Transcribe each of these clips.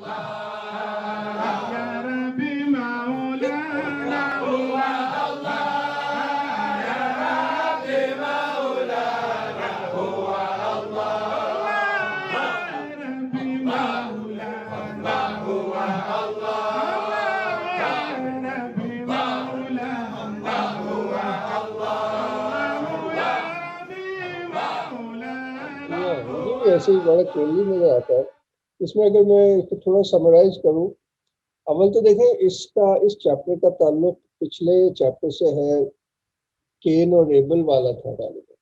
मुझे भी ऐसे ही बड़ा क्रेजी नजर आता है इसमें। अगर मैं इसको थोड़ा समराइज करूं, अव्वल तो देखें इसका इस चैप्टर का ताल्लुक पिछले चैप्टर से है, केन और एबल वाला था गालिबा।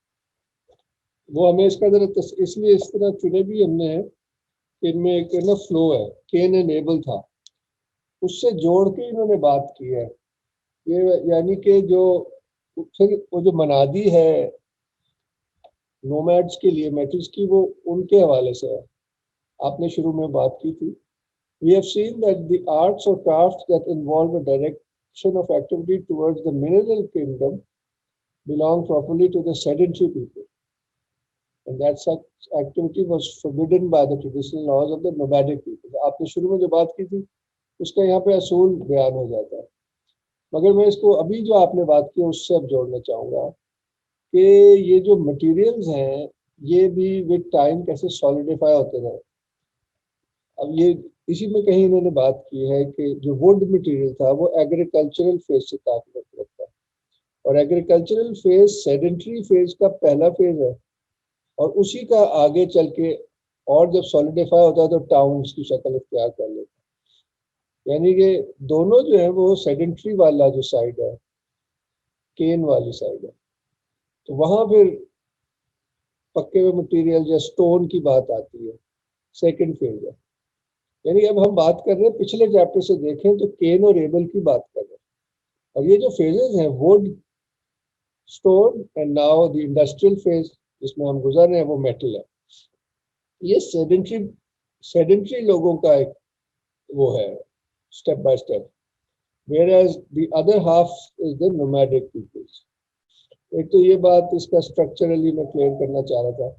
वो हमें इसका जरा इसलिए इस तरह चुने भी हमने है कि इनमें एक ना फ्लो है, केन एंड एबल था, उससे जोड़ के इन्होंने बात की है। ये यानी कि जो फिर वो जो मनादी है नोमैड्स के लिए मेटल्स की, वो उनके हवाले से है। आपने शुरू में बात की थी। We have seen that the arts or crafts that involve a direction of activity towards the mineral kingdom belong properly to the sedentary people, and that such activity was forbidden by the traditional laws of the nomadic people. आपने शुरू में जो बात की थी उसका यहाँ पे असूल बयान हो जाता है, मगर मैं इसको अभी जो आपने बात की उससे अब जोड़ना चाहूँगा कि ये जो मटेरियल्स हैं ये भी विद टाइम कैसे सॉलिडिफाई होते रहे। अब ये इसी में कहीं इन्होंने बात की है कि जो वुड मटेरियल था वो एग्रीकल्चरल फेज से ताल्लुक रखता है, और एग्रीकल्चरल फेज सेडेंटरी फेज का पहला फेज है, और उसी का आगे चल के और जब सॉलिडिफाई होता है तो टाउन्स की शक्ल इख्तियार कर लेता है। यानी कि दोनों जो है वो सेडेंटरी वाला जो साइड है, केन वाली साइड है, तो वहां फिर पक्के हुए मटेरियल या स्टोन की बात आती है, सेकंड फेज है। यानी अब हम बात कर रहे हैं पिछले चैप्टर से देखें तो केन और एबल की बात कर रहे हैं, और ये जो फेजेस हैं would, stone and now the industrial phase जिसमें हम गुजर रहे हैं वो मेटल है। ये सेडेंटरी लोगों का एक वो है step by step, whereas the other half is the nomadic peoples। एक तो ये बात इसका स्ट्रक्चरली मैं क्लियर करना चाह रहा था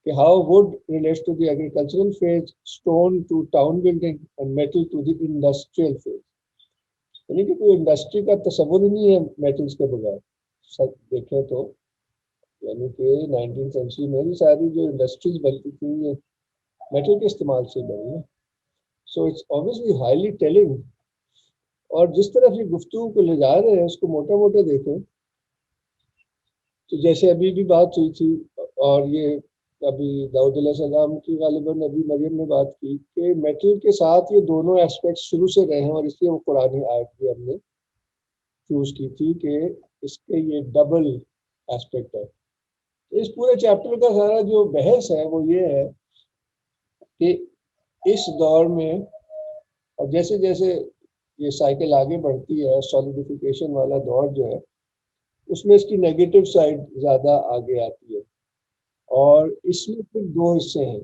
कि how wood relates to the agricultural phase, stone to town building and metal to the industrial phase। यानी कि कोई इंडस्ट्री का तस्वुर ही नहीं है मेटल्स के बगैर सब देखें तो। यानी कि 19वीं सेंचुरी में भी सारी जो इंडस्ट्रीज बनती थी ये मेटल के इस्तेमाल से बनी है। So it's obviously highly telling. और जिस तरफ ये गुफ्तगू को ले जा रहे हैं उसको मोटा मोटा देखें तो जैसे अभी भी बात हुई थी, और ये अभी दाऊद अलैहिस्सलाम की गालिबन अभी मरियम ने बात की कि मेटल के साथ ये दोनों एस्पेक्ट शुरू से रहे हैं, और इसलिए वो कुरानी आयत भी हमने चूज की थी कि इसके ये डबल एस्पेक्ट है। इस पूरे चैप्टर का सारा जो बहस है वो ये है कि इस दौर में, और जैसे जैसे ये साइकिल आगे बढ़ती है सॉलिडिफिकेशन वाला दौर जो है उसमें इसकी नेगेटिव साइड ज़्यादा आगे आती है, और इसमें फिर दो हिस्से हैं।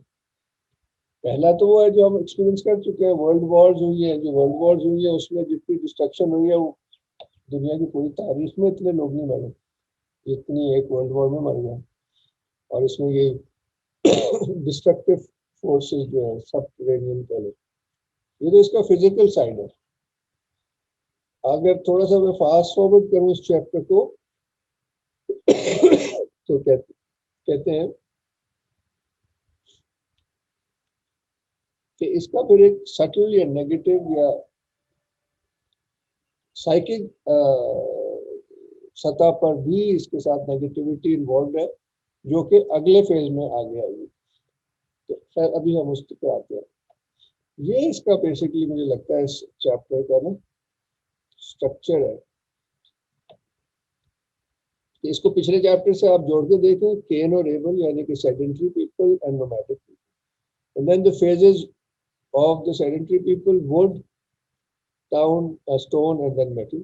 पहला तो वो है जो हम एक्सपीरियंस कर चुके हैं, वर्ल्ड वॉर्स हुई है, जो वर्ल्ड वॉर्स हुई है उसमें जितनी डिस्ट्रक्शन हुई है वो दुनिया की पूरी तारीख में इतने लोग नहीं मरे जितनी एक वर्ल्ड वॉर में मर गए। और इसमें ये डिस्ट्रक्टिव फोर्सेस जो है सबटेरेनियन पहले, ये तो इसका फिजिकल साइड है। अगर थोड़ा सा मैं फास्ट फॉरवर्ड करूँ इस चैप्टर को तो कहते हैं कि इसका फिर एक सटल या नेगेटिव या साइकिक सतह पर भी इसके साथ नेगेटिविटी इन्वॉल्व है जो कि अगले फेज में आगे आएगी। तो खैर अभी हम उस पर आते हैं। ये इसका बेसिकली मुझे लगता है इस चैप्टर का ना स्ट्रक्चर है। इसको पिछले चैप्टर से आप जोड़ के देखें, केन और एबल यानी कि sedentary people and nomadic people, and then the phases of the sedentary people, wood, town, stone and then metal.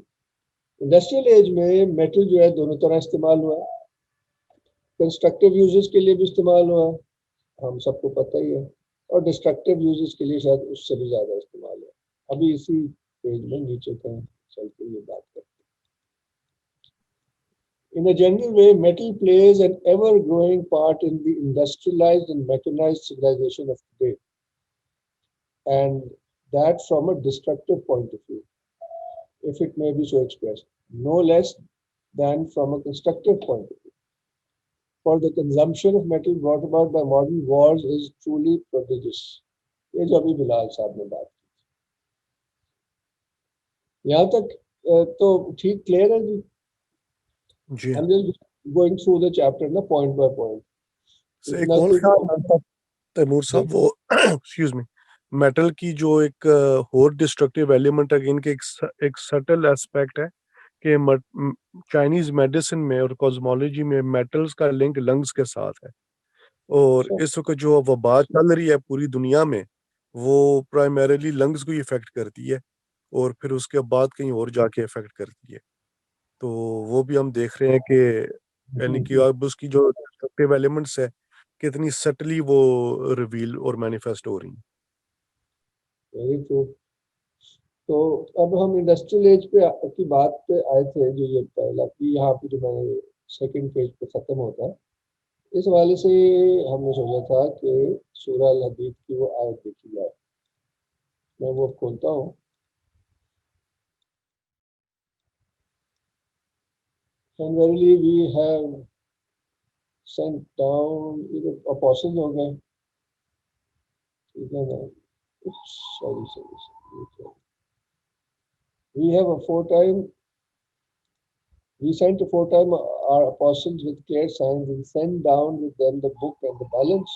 Industrial age में मेटल जो है दोनों तरह इस्तेमाल हुआ है, कंस्ट्रक्टिव यूजेस के लिए भी इस्तेमाल हुआ है, हम सबको पता ही है, और डिस्ट्रक्टिव यूजेस के लिए शायद उससे भी ज़्यादा इस्तेमाल है। अभी इसी पेज में नीचे कहीं चल के ये बात करते हैं। In a general way, metal plays an ever-growing part in the industrialized and mechanized civilization of today. And that from a destructive point of view, if it may be so expressed, no less than from a constructive point of view. For the consumption of metal brought about by modern wars is truly prodigious. ये जो अभी बिलाल साहब ने बात की, यहाँ तक तो ठीक क्लियर है जी? जी I'm just going through the chapter ना point by point. एक इतना और कुछ ख्याल तैमूर साहब, वो एक्सक्यूज मी, मेटल की जो एक और डिस्ट्रक्टिव एलिमेंट अगेन के एक सटल एस्पेक्ट है कि चाइनीज मेडिसिन में और कॉस्मोलॉजी में मेटल्स का लिंक लंग्स के साथ है, और इस वक्त जो वबा चल रही है पूरी दुनिया में वो प्राइमरीली लंग्स को ही इफेक्ट करती है और फिर उसके बाद कहीं और जाके इफेक्ट करती है। तो वो भी हम देख रहे हैं कि यानी कि अब उसकी जो डिस्ट्रक्टिव एलिमेंट्स है कितनी सटली वो रिवील और मैनिफेस्ट हो रही हैं। Very true. तो अब हम इंडस्ट्रियल एज पे की बात पे आए थे, जो ये पहला कि यहाँ पे जो मैंने सेकंड पेज पे खत्म होता है, इस वाले से हमने सोचा था कि सूरह अल हदीद की वो आयत देखी जाए। मैं वो खोलता हूँ। And verily we have sent down, ये तो apostles हो गए, ठीक है ना? Sorry. We have aforetime, we sent aforetime our apostles with clear signs and sent down with them the book and the balance.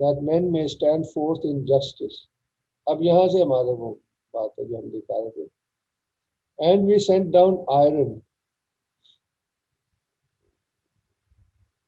that men may stand forth in justice. अब यहाँ से हमारा वो बात है जो हम दिखा रहे थे. And we sent down iron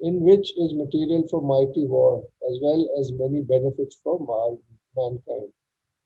in which is material for mighty war as well as many benefits for mankind.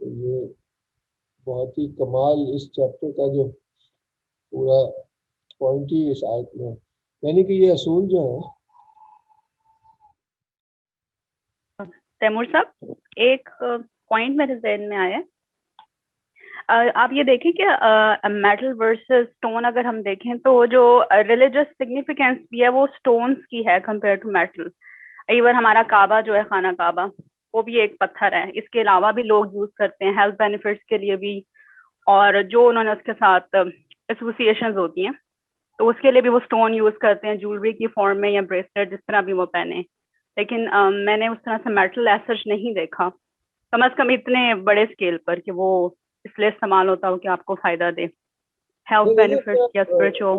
तो ये बहुत ही कमाल इस चैप्टर का जो पूरा पॉइंट ही इस आयत में, यानी कि ये असूल जो है. तैमूर साहब, एक पॉइंट मेरे ज़हन में आया. आप ये देखें कि मेटल वर्सेस स्टोन अगर हम देखें तो जो रिलीजियस सिग्निफिकेंस भी है वो स्टोन्स की है कंपेयर टू मेटल. इवन हमारा काबा जो है, खाना काबा, वो भी एक पत्थर है. इसके अलावा भी लोग यूज करते हैं हेल्थ बेनिफिट्स के लिए भी, और जो उन्होंने उसके साथ एसोसिएशंस होती हैं तो उसके लिए भी वो स्टोन यूज करते हैं ज्वेलरी की फॉर्म में या ब्रेसलेट जिस तरह भी वो पहने. लेकिन मैंने उस तरह से मेटल एसच नहीं देखा, कम अज कम इतने बड़े स्केल पर कि वो इसलिए इस्तेमाल होता हो कि आपको फायदा दे, हेल्थ बेनिफिट्स या स्पिरिचुअल.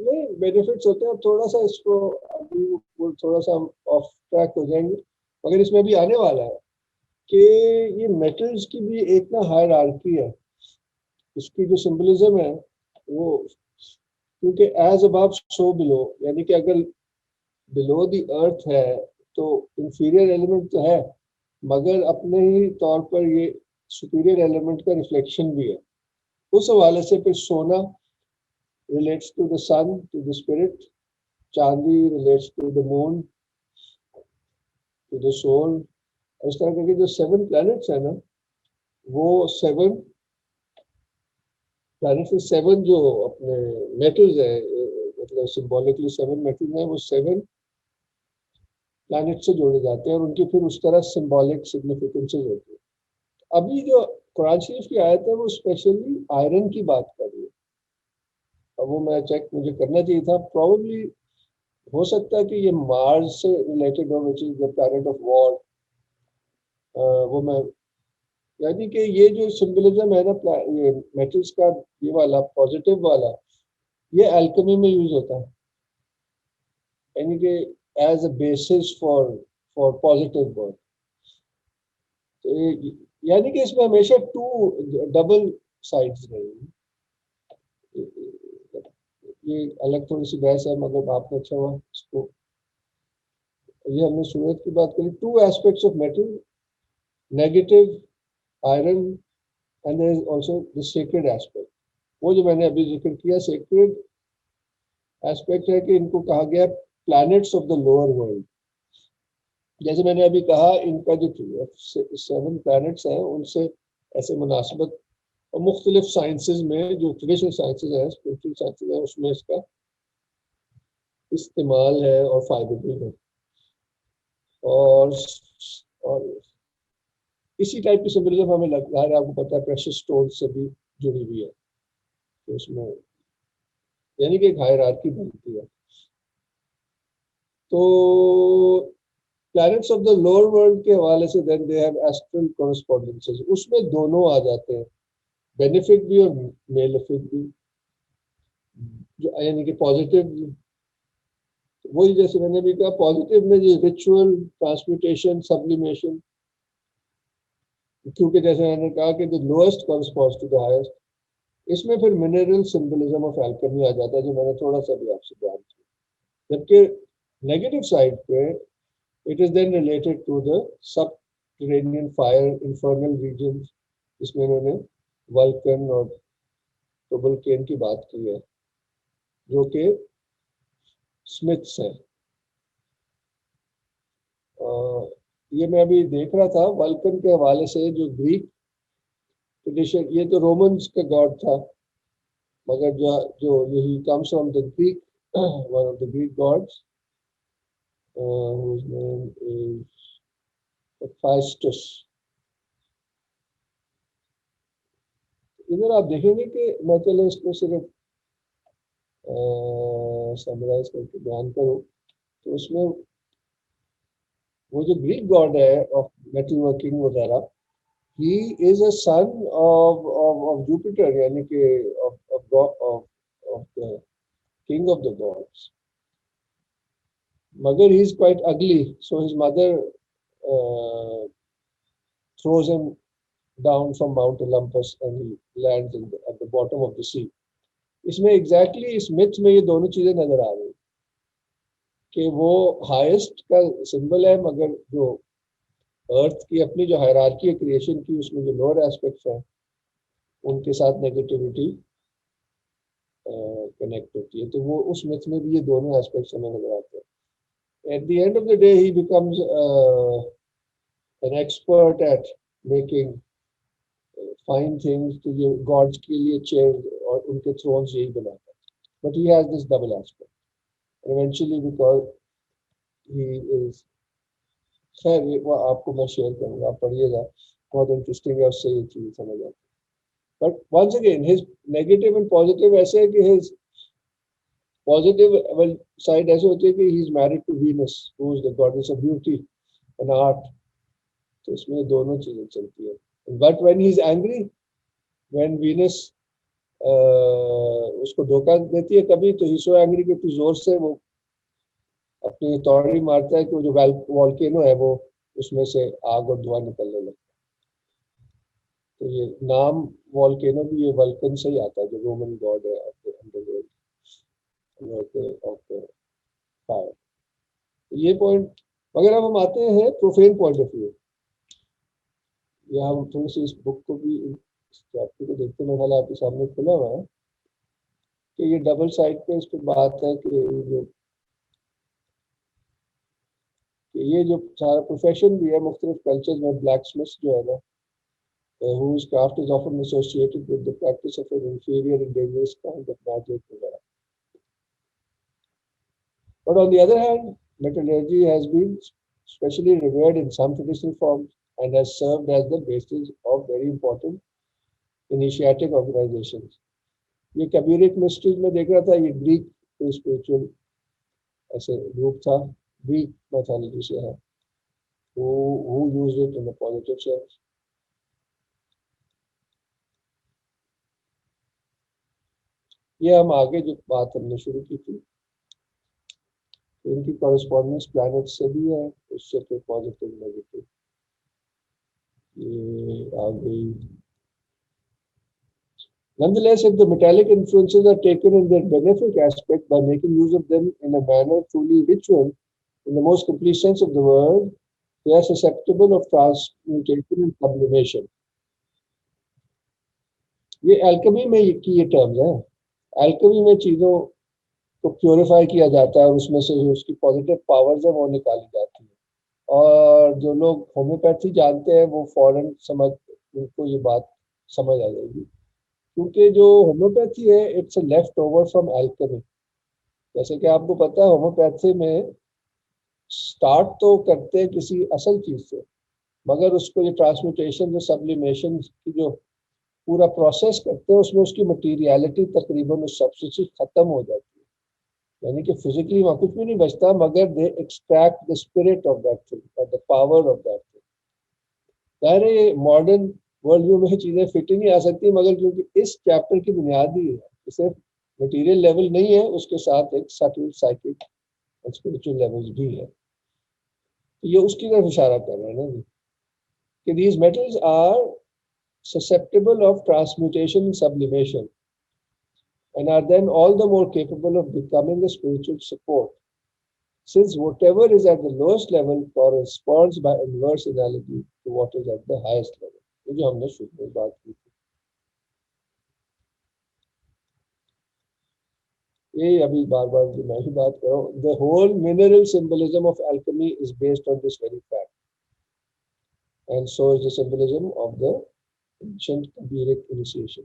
नहीं, बेनिफिट्स होते हैं. थोड़ा सा इसको अभी थोड़ा सा हम ऑफ ट्रैक हो जाएंगे, मगर इसमें भी आने वाला है कि ये मेटल्स की भी एक ना हायरार्की है. इसकी जो सिंबलिज्म है वो, क्योंकि एज अबव सो बिलो, यानी कि अगर बिलो द अर्थ है तो इंफीरियर एलिमेंट तो है, मगर अपने ही तौर पर ये सुपीरियर एलिमेंट का रिफ्लेक्शन भी है. उस हवाले से फिर सोना relates to the sun, to the spirit. चांदी relates to the moon, to the soul. इस तरह करके जो 7 planets है ना, वो 7 planets में 7 जो अपने metals है, मतलब symbolically 7 metals हैं, वो 7 planets से जोड़े जाते हैं और उनकी फिर उस तरह symbolic significances होती है. अभी जो कुरान शरीफ की आयत है वो स्पेशली आयरन की बात कर रही है. अब वो मैं चेक मुझे करना चाहिए था. प्रॉब्ली हो सकता है कि ये मार्स से रिलेटेड हो, which is the planet of war. वो मैं, यानी कि ये जो सिंबलिज्म है ना ये मेटल्स का, ये वाला पॉजिटिव वाला, ये अल्केमी में यूज होता है, यानी कि as a basis for positive work. यानी कि इसमें हमेशा 2 डबल साइड्स रहेंगी. ये अलग थोड़ी सी बहस है, मगर आपने अच्छा हुआ इसको, ये हमने सूरत की बात करी. 2 aspects of metal, negative iron, and there is also the sacred aspect. वो जो मैंने अभी जिक्र किया सेक्रेड, एस्पेक्ट है कि इनको कहा गया planets of the lower world. जैसे मैंने अभी कहा, इनका जो 7 प्लैनेट्स हैं उनसे ऐसे मुनासिबत और मुख्तलिफ साइंसेज में, जो ट्रेडिशनल साइंसेज हैं, स्पिरिचुअल साइंसेज हैं, उसमें इसका इस्तेमाल है और फायदे भी है। और इसी टाइप की सिंबलिज्म हमें लगता है, आपको पता है, प्रेशियस स्टोन से भी जुड़ी हुई है, तो उसमें यानी कि एक हायरार्की बनती है। तो planets of the lower world के हवाले से देन दे हैव एस्ट्रल कॉरेस्पॉन्डेंसेस, उसमें दोनों आ जाते हैं, बेनिफिक भी और मेलेफिक भी, जो यानी कि पॉजिटिव। वही जैसे मैंने भी कहा, पॉजिटिव में जो रिचुअल, ट्रांसम्यूटेशन, सब्लिमेशन, क्योंकि जैसे मैंने कहा कि the lowest corresponds to the highest, इसमें फिर मिनरल सिंबलिज्म ऑफ एल्केमी आ जाता है, जो मैंने थोड़ा सा भी आपसे बयान किया। जबकि नेगेटिव साइड पे it is then related to the subterranean fire, infernal region, इसमें इन्होंने वल्कन और टोबलकेन की बात की है, जो कि स्मिथ्स हैं। ये मैं अभी देख रहा था, वल्कन के हवाले से जो ग्रीक ट्रेडिशन, ये तो रोमन्स का गॉड था, मगर जो यही comes from the Greek, one of the Greek gods, whose name is Hephaestus। इधर आप देखेंगे कि मैं चलो इसको सिर्फ समराइज करके बयान करूं, तो उसमें वो जो ग्रीक गॉड है ऑफ मेटल वर्किंग वगैरह, he is a son of Jupiter, यानी कि of the king of the gods, मगर he is quite ugly, so his mother throws him down from Mount Olympus and he lands at the bottom of the sea। इसमें exactly इस myth में ये दोनों चीजें नजर आ रही कि वो हाईएस्ट का सिंबल है, मगर जो अर्थ की अपनी जो हायरार्की है क्रिएशन की, उसमें जो लोअर एस्पेक्ट्स हैं उनके साथ नेगेटिविटी कनेक्ट होती है। तो वो उस मिथ में भी ये दोनों एस्पेक्ट्स हमें नजर आते हैं। At the end of the day he becomes an expert at making fine things, तो ये गॉड्स के लिए चेयर और उनके थ्रोन्स यही बनाता है, but he has this double aspect eventually because he is, खैर वो आपको मैं शेयर करूंगा, आप पढ़िएगा, बहुत इंटरेस्टिंग है, उससे ये चीज समझ आती है। But once again his negative and positive ऐसे है कि हिज पॉजिटिव साइड ऐसे होती है कि he is married to Venus, who is the goddess of beauty and art, तो इसमें दोनों चीजें चलती है। But when he is angry, when Venus उसको धोखा देती है कभी, तो ही सो एंग्री कि इतनी जोर से वो अपनी तौड़ी मारता है कि वो जो वॉल्केनो है वो उसमें से आग और धुआं निकलने लगता है। तो ये नाम वॉल्केनो भी ये वल्कन से ही आता है, जो रोमन गॉड है of the underworld of the fire. ये पॉइंट, मगर अब हम आते हैं प्रोफेन पॉइंट ऑफ व्यू, या हम थोड़ी सी इस बुक को भी, इस चैप्टर को देखते हैं, मेरा आपके सामने खुला हुआ है कि ये डबल साइड पे इस पर बात है कि ये जो सारा प्रोफेशन भी है मुख्तलिफ कल्चर्स में, ब्लैक स्मिथ जो है ना, whose craft is often associated with the practice of an inferior and dangerous kind of magic वगैरह। But on the other hand, metallurgy has been specially revered in some traditional forms and has served as the basis of very important initiatic organizations। ये कबीरिक mysteries में देख रहा था, ये Greek spiritual ऐसे group था, Greek mythology से है, who used it in a positive sense। ये हम आगे जो बात हमने शुरू की थी, इनकी कॉरेस्पॉन्डेंस प्लैनेट से भी है, उससे फिर पॉजिटिव नेगेटिव ये आ गई। Nonetheless, if the metallic influences are taken in their benefic aspect by making use of them in a manner truly ritual, in the most complete sense of the word, they are susceptible of transmutation and sublimation। ये alchemy में की ये terms है। Alchemy में चीजों को purify किया जाता है और उसमें से जो उसकी पॉजिटिव पावर्स है वो निकाली जाती है। और जो लोग होम्योपैथी जानते हैं वो फौरन समझ, उनको ये बात समझ आ जाएगी, क्योंकि जो होम्योपैथी है it's left over from alchemy. जैसे कि आपको पता है होम्योपैथी में स्टार्ट तो करते हैं किसी असल चीज से, मगर उसको जो ट्रांसम्यूटेशन जो सब्लिमेशन की जो पूरा प्रोसेस करते हैं उसमें उसकी मटीरियलिटी तकरीबन उस सबसे चीज खत्म हो जाती है, यानी कि फिजिकली वहाँ कुछ भी नहीं बचता, मगर they extract the spirit of that thing और the power of that thing. जाहिर है ये मॉडर्न वर्ल्ड व्यू में चीजें फिट ही नहीं आ सकती, मगर क्योंकि इस चैप्टर की बुनियाद ही है कि सिर्फ मटीरियल लेवल नहीं है, उसके साथ एक सटल साइकिक और स्पिरिचुअल लेवल्स भी है। तो ये उसकी तरफ इशारा कर रहे हैं ना जी, कि these metals are susceptible of transmutation and sublimation and are then all the more capable of becoming a spiritual support, since whatever is at the lowest level corresponds by inverse analogy to what is at the highest level. ये जो हमने शुरू में बात की थी, ये अभी बार बार जो मैं ही बात कर रहा हूँ, the whole mineral symbolism of alchemy is based on this very fact, and so is the symbolism of the ancient Kabiric initiation.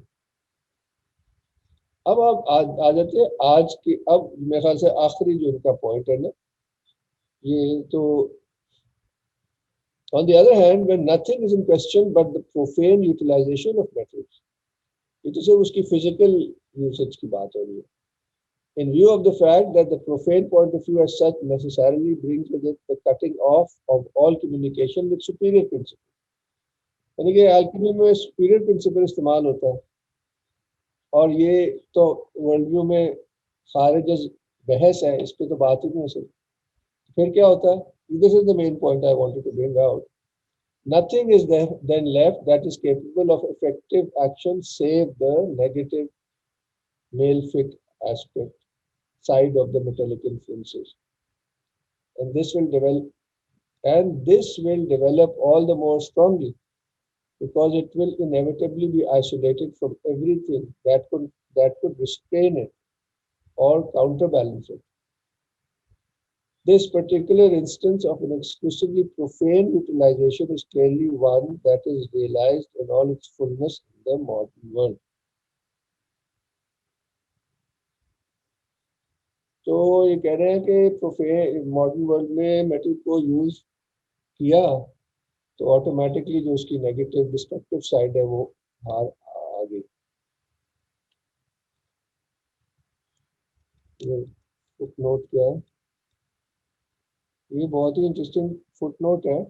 अब आप आ जाते हैं आज की, अब मेरे ख्याल से आखिरी जो इनका पॉइंट है ना, ये तो on the other hand when nothing is in question but the profane utilization of metals, ये तो सिर्फ उसकी physical usage की बात हो रही है, in view of the fact that the profane point of view as such necessarily brings with it the cutting off of all communication with superior principle, यानी कि alchemy में superior principle इस्तेमाल होता है, और ये तो वर्ल्ड व्यू में खारिज बहस है, इस पे तो बात ही नहीं हो सकती। फिर क्या होता है? This is the main point I wanted to bring out. Nothing is then left that is capable of effective action save the negative malefic aspect side of the metallic influences, and this will develop all the more strongly because it will inevitably be isolated from everything that could restrain it or counterbalance it. This particular instance of an exclusively profane utilization is clearly one that is realized in all its fullness in the modern world. तो ये कह रहे हैं कि profane modern world में metal को use किया तो ऑटोमेटिकली जो उसकी नेगेटिव डिस्ट्रक्टिव साइड है वो बाहर आ गई। फुटनोट क्या है? ये बहुत ही इंटरेस्टिंग फुटनोट है।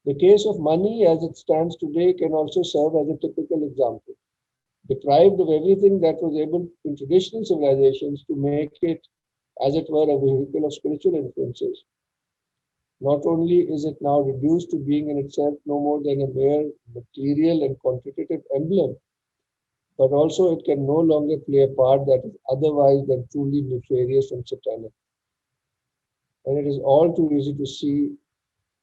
The case of money as it stands today can also serve as a typical example. Deprived of everything that was able in traditional civilizations to make it, as it were, a vehicle of spiritual influences, not only is it now reduced to being in itself no more than a mere material and quantitative emblem, but also it can no longer play a part that is otherwise than truly nefarious and satanic. And it is all too easy to see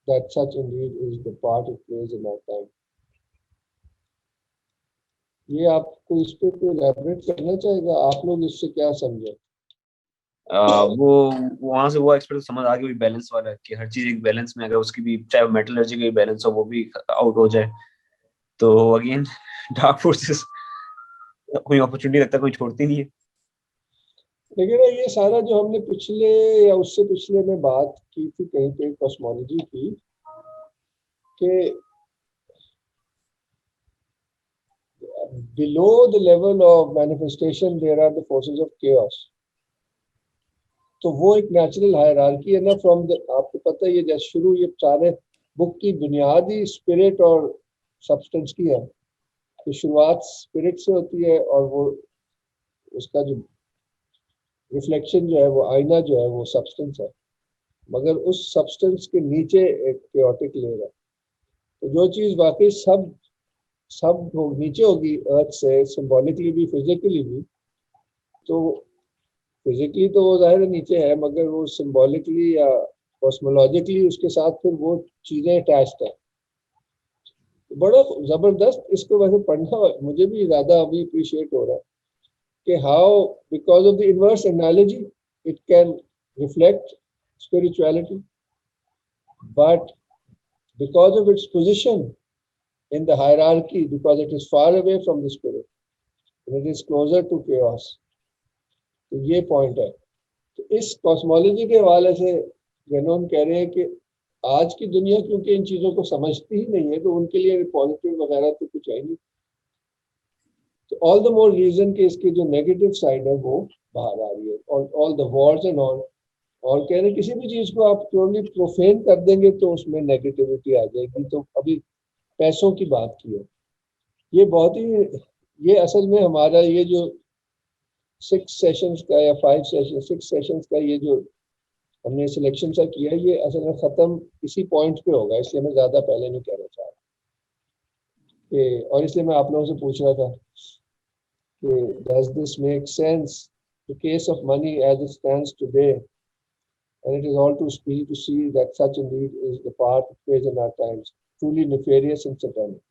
that such indeed is the part it plays in our time. ये आपको इस पे कोई elaborate करना चाहेगा? आप लोग इससे क्या समझे? वो वहां से वो एक्सपेक्ट समझ आ गई, वही बैलेंस वाला कि हर चीज एक बैलेंस में, अगर उसकी भी चाहे मेटलर्जी का बैलेंस हो वो भी आउट हो जाए तो अगेन डार्क फोर्सेस कोई अपॉर्चुनिटी लगता कोई छोड़ती नहीं है। लेकिन ये सारा जो हमने पिछले या उससे पिछले में बात की थी कहीं पे कॉस्मोलॉजी की, कि below the level of manifestation there are the forces of chaos, तो वो एक नेचुरल हायरार्की है ना फ्रॉम द, आपको पता है ये जैसे शुरू ये सारे बुक की बुनियादी स्पिरिट और सब्सटेंस की है कि शुरुआत स्पिरिट से होती है और वो उसका जो रिफ्लेक्शन जो है वो आईना जो है वो सब्सटेंस है, मगर उस सब्सटेंस के नीचे एक chaotic लेयर है। तो जो चीज वाकई सब नीचे होगी अर्थ से, सिंबॉलिकली भी फिजिकली भी, तो फिजिकली तो वो जाहिर नीचे है, मगर वो सिंबॉलिकली या कॉस्मोलॉजिकली उसके साथ फिर वो चीजें अटैच्ड है। बड़ा जबरदस्त, इसको वैसे पढ़ना मुझे भी ज्यादा अभी अप्रिशिएट हो रहा है कि how because of the inverse analogy it can reflect spirituality, but because of its position in the hierarchy, because it is far away from the spirit, and it is closer to chaos. तो ये point है. तो इस cosmology के हवाले से Gannon कह रहे हैं कि आज की दुनिया क्योंकि इन चीजों को समझती ही नहीं है, तो उनके लिए पॉजिटिव वगैरह तो कुछ है नहीं. तो ऑल द मोर रीजन कि इसकी जो नेगेटिव साइड है वो बाहर आ रही है, और all the Wars and all. और कह रहे किसी भी चीज को आप प्योरली प्रोफेन कर देंगे तो उसमें नेगेटिविटी आ जाएगी. तो अभी पैसों की बात की है, ये बहुत ही, ये असल में हमारा ये जो 6 सेशंस का या 6 सेशंस का ये जो हमने सिलेक्शन सा किया, ये असल में खत्म इसी पॉइंट पे होगा, इसलिए मैं ज्यादा पहले नहीं कहना चाह रहा. और इसलिए मैं आप लोगों से पूछ रहा था कि does this make sense? The case of money as it stands today, and it is all too speedy to see that such a need is the part it plays in our times, truly nefarious and satanic.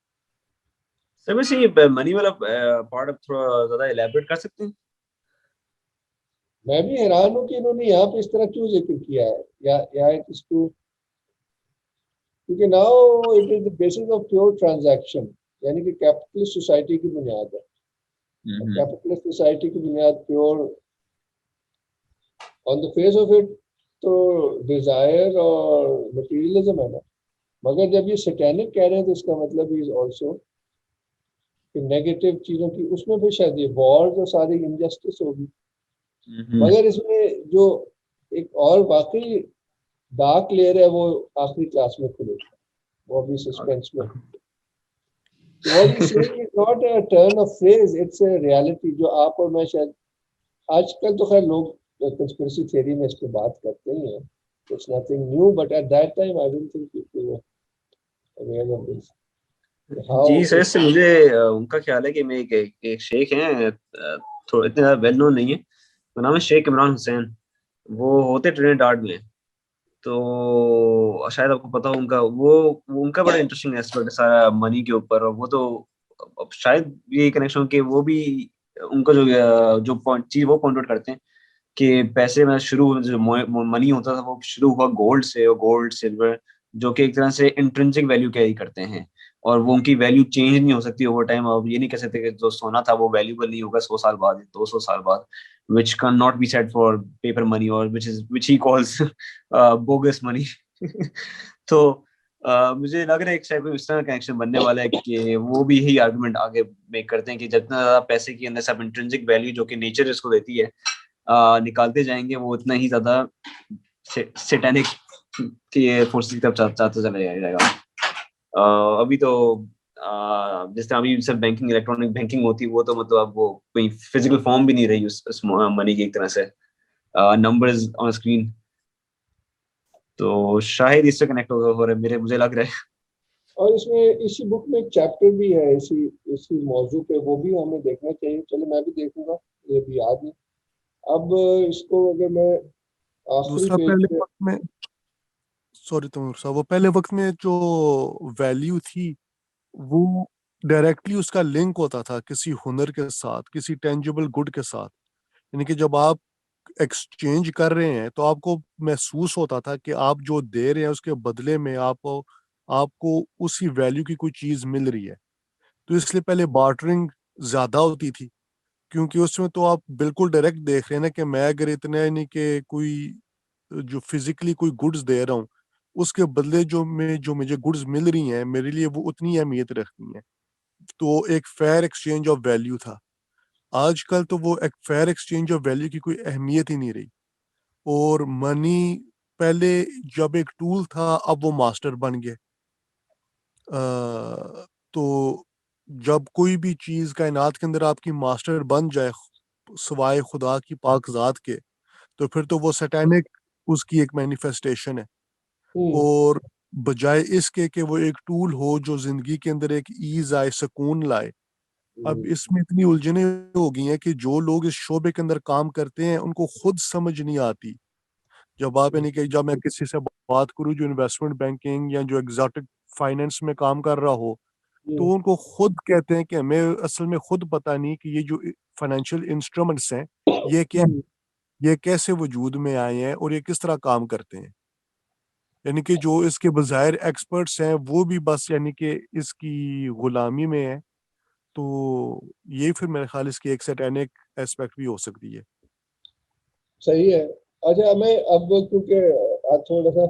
Sir वैसे ये money वाला part अब थोड़ा ज्यादा elaborate कर सकते हैं? मैं भी हैरान हूँ कि इन्होंने यहाँ पे इस तरह क्यों जिक्र किया है, या इट इज टू, क्योंकि now it is the basis of pure transaction, यानी कि कैपिटलिस्ट सोसाइटी की बुनियाद है. कैपिटलिस्ट सोसाइटी की बुनियाद pure on the face of it तो डिजायर और मटेरियलिज्म है ना, मगर जब ये सैटेनिक कह रहे हैं तो इसका मतलब इज आल्सो कि नेगेटिव चीजों की, उसमें भी शायद ये वॉर्स और सारी इनजस्टिस होगी. मगर इसमें जो एक और वाकई डार्क लेयर है वो आखिरी क्लास में खुलेगा, वो अभी सस्पेंस में. What he's saying is not a turn of phrase, it's a reality. जो आप और मैं शायद आजकल तो खैर लोग कंस्पिरेसी थ्योरी में इस पे बात करते ही हैं, it's nothing new, but at that time I don't think people were aware of this. जी सर, इससे मुझे उनका ख्याल है कि मैं एक शेख हैं, थोड़ा इतने ज्यादा वेल नोन नहीं है, तो नाम है शेख इमरान हुसैन. वो होते ट्रिनिडाड में, तो शायद आपको पता हो उनका, वो उनका बड़ा इंटरेस्टिंग एस्पेक्ट है सारा मनी के ऊपर. और वो तो शायद ये कनेक्शन कि वो भी उनका जो पॉइंट चीज वो पॉइंट आउट करते हैं कि पैसे में शुरू जो मनी होता था वो शुरू हुआ गोल्ड से, और गोल्ड सिल्वर जो कि एक तरह से इंट्रिंसिक वैल्यू कैरी करते हैं, और वो उनकी वैल्यू चेंज नहीं हो सकती ओवर टाइम. अब ये नहीं कह सकते कि जो सोना था वो वैल्यूबल नहीं होगा 100 साल बाद, 200 साल बाद, which cannot be said for paper money, or which he calls bogus money. तो मुझे लग रहा है एक शायद इस तरह का कनेक्शन बनने वाला है कि वो भी यही आर्गुमेंट आगे मेक करते हैं कि जितना ज्यादा पैसे के अंदर सब इंट्रिंसिक वैल्यू जो कि नेचर इसको देती है निकालते जाएंगे, वो उतना ही ज्यादा सैटेनिक की फोर्सेस की तरफ जाता चला जाएगा. अभी तो जिस तरह अभी सब बैंकिंग, इलेक्ट्रॉनिक बैंकिंग होती है, वो तो मतलब अब वो कोई फिजिकल फॉर्म भी नहीं रही उस मनी की, एक तरह से नंबर्स ऑन स्क्रीन. तो शायद इससे कनेक्ट हो रहा है मुझे लग रहा है. और इसमें इसी बुक में एक चैप्टर भी है इसी मौजू पे, वो भी हमें देखना चाहिए. चलो मैं भी देखूंगा, ये भी याद है. अब इसको अगर मैं दूसरा पहले वक्त में, सॉरी तैमूर साहब, वो पहले वक्त में जो वैल्यू थी वो डायरेक्टली उसका लिंक होता था किसी हुनर के साथ, किसी टेंजिबल गुड के साथ. यानी कि जब आप एक्सचेंज कर रहे हैं तो आपको महसूस होता था कि आप जो दे रहे हैं उसके बदले में आपको उसी वैल्यू की कोई चीज मिल रही है. तो इसलिए पहले बार्टरिंग ज्यादा होती थी, क्योंकि उसमें तो आप बिल्कुल डायरेक्ट देख रहे हैं ना कि मैं अगर इतने यानी कि कोई जो फिजिकली कोई गुड्स दे रहा हूँ, उसके बदले जो मुझे गुड्स मिल रही हैं मेरे लिए वो उतनी अहमियत रखती हैं. तो एक फेयर एक्सचेंज ऑफ वैल्यू था. आजकल तो वो एक फेयर एक्सचेंज ऑफ वैल्यू की कोई अहमियत ही नहीं रही. और मनी पहले जब एक टूल था, अब वो मास्टर बन गया. तो जब कोई भी चीज कायनात के अंदर आपकी मास्टर बन जाए सिवाय खुदा की पाक जात के, तो फिर तो वो सैटेनिक उसकी एक मैनिफेस्टेशन है. और बजाय इसके कि वो एक टूल हो जो जिंदगी के अंदर एक ईज आए, सुकून लाए, अब इसमें इतनी उलझने हो गई हैं कि जो लोग इस शोबे के अंदर काम करते हैं उनको खुद समझ नहीं आती. जब आप यानी कि जब मैं किसी से बात करूं जो इन्वेस्टमेंट बैंकिंग या जो एग्जॉटिक फाइनेंस में काम कर रहा हो, तो उनको खुद कहते हैं कि हमें असल में खुद पता नहीं कि ये जो फाइनेंशियल इंस्ट्रूमेंट्स हैं, ये क्या ये कैसे वजूद में आए हैं और ये किस तरह काम करते हैं। यानी कि जो इसके बज़ाहिर एक्सपर्ट्स हैं वो भी बस यानी कि इसकी गुलामी में है, तो ये फिर मेरे ख्याल इसकी एक सैटेनिक एस्पेक्ट भी हो सकती है। सही है। अच्छा, हमें अब क्योंकि आज थोड़ा सा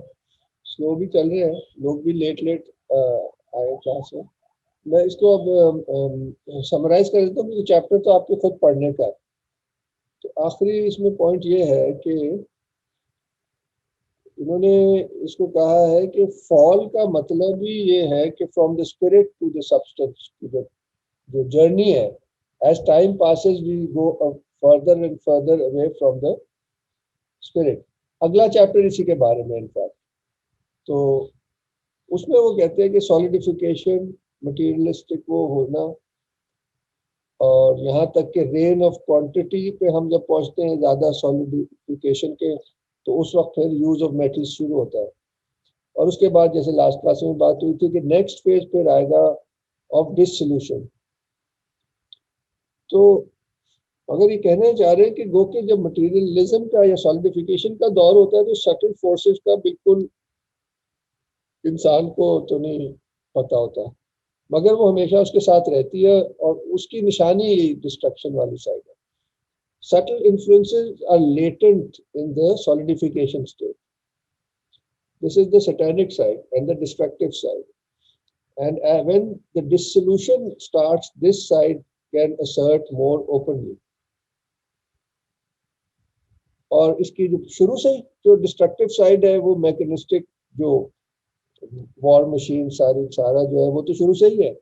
स्लो भी चल रहे हैं, लोग भी लेट आए क्लास में, मैं इसको अब समराइज कर देता हूँ क्योंकि चैप्टर तो आपके खुद पढ़ने का है। तो आखिरी इसमें पॉइंट ये है कि इन्होंने इसको कहा है कि फॉल का मतलब ही ये है कि from the spirit to the substance की जो जर्नी है, as time passes we go further and further away from the spirit. अगला चैप्टर इसी के बारे में इनफैक्ट, तो उसमें वो कहते हैं कि सॉलिडिफिकेशन, मटेरियलिस्टिक वो होना, और यहाँ तक कि रेन ऑफ क्वांटिटी पे हम जब पहुंचते हैं ज़्यादा सॉलिडिफिकेशन के, तो उस वक्त फिर यूज ऑफ मेटल्स शुरू होता है। और उसके बाद जैसे लास्ट क्लास में बात हुई थी कि नेक्स्ट फेज फिर आएगा ऑफ डिसोल्यूशन। तो अगर ये कहना चाह रहे हैं कि गो के जब मटेरियलिज्म का या सॉलिडिफिकेशन का दौर होता है तो सटल फोर्सेस का बिल्कुल इंसान को तो नहीं पता होता, मगर वो हमेशा उसके साथ रहती है और उसकी निशानी डिस्ट्रक्शन वाली साइड है। Subtle influences are latent in the solidification state. This is the satanic side and the destructive side. And when the dissolution starts, this side can assert more openly. और इसकी जो शुरू से ही जो डिस्ट्रक्टिव साइड है वो mechanistic, जो war machine सारा जो है वो तो शुरू से ही है,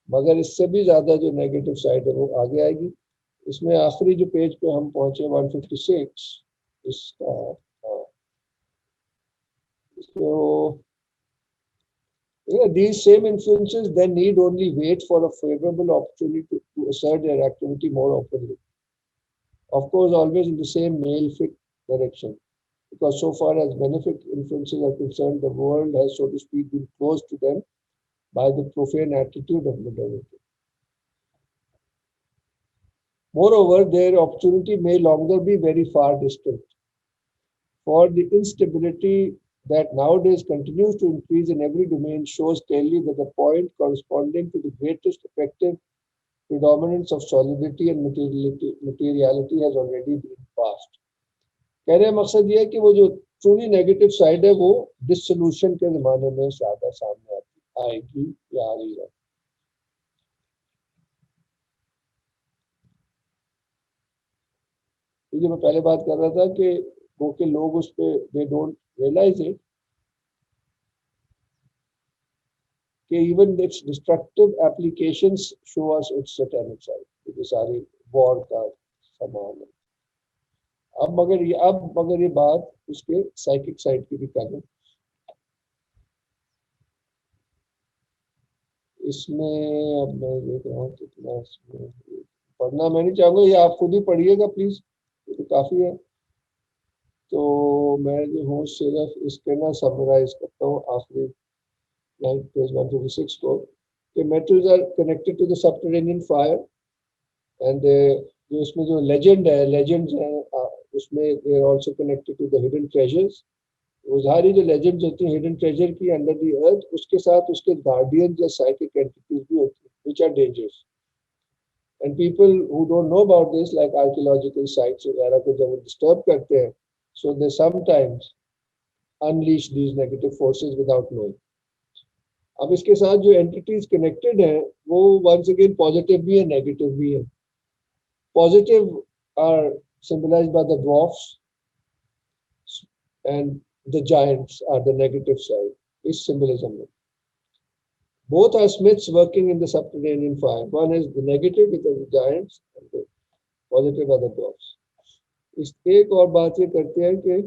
मगर इससे भी ज्यादा जो नेगेटिव साइड है वो आगे आएगी। इसमें आखिरी जो पेज पे हम पहुंचे 156 इसका, इसमें वो these same influences then need only wait for a favorable opportunity to assert their activity more openly. Of course, always in the same malefic direction, because so far as benefic influences are concerned, the world has, so to speak, been closed to them by the profane attitude of modernity. Moreover, their opportunity may longer be very far distant, for the instability that nowadays continues to increase in every domain shows clearly that the point corresponding to the greatest effective predominance of solidity and materiality has already been passed. कह रहे मकसद ये है कि वो जो truly negative side है वो डिसोल्यूशन के जमाने में ज्यादा सामने आएगी या आ रही है। जो मैं पहले बात कर रहा था कि वो के लोग उस पे दे डोंट रियलाइज इट कि even it's destructive applications show us it's satanic side, ये सारी वॉर का सामान है। अब मगर ये बात उसके साइकिक साइड की भी कर रहे, इसमें अब मैं देख रहा हूँ कितना इसमें पढ़ना मैं नहीं चाहूँगा, ये आप खुद ही पढ़िएगा प्लीज, ये तो काफी है। तो मैं जो हूँ सिर्फ इसके ना समराइज करता हूँ आखिरी लाइन पेज 156 को, कि metals are connected to the subterranean fire and जो इसमें जो लेजेंड है, लेजेंड्स हैं उसमें they are also connected to the hidden treasures. वो सारी जो लेजेंड्स होती हैं हिडन ट्रेजर की अंडर द अर्थ, उसके साथ उसके गार्डियन या साइकिक एंटिटीज भी होती हैं which are dangerous. And people who don't know about this, like archaeological sites वगैरह को जब वो डिस्टर्ब करते हैं, so they sometimes unleash these negative forces without knowing. अब इसके साथ जो एंटिटीज कनेक्टेड हैं वो वंस अगेन पॉजिटिव भी है, नेगेटिव भी है। Positive are symbolized by the dwarfs and the giants are the negative side. Is symbolism. Both are smiths working in the subterranean fire. One is the negative with the giants and the positive are the dwarfs. इस एक और बात ये करते हैं कि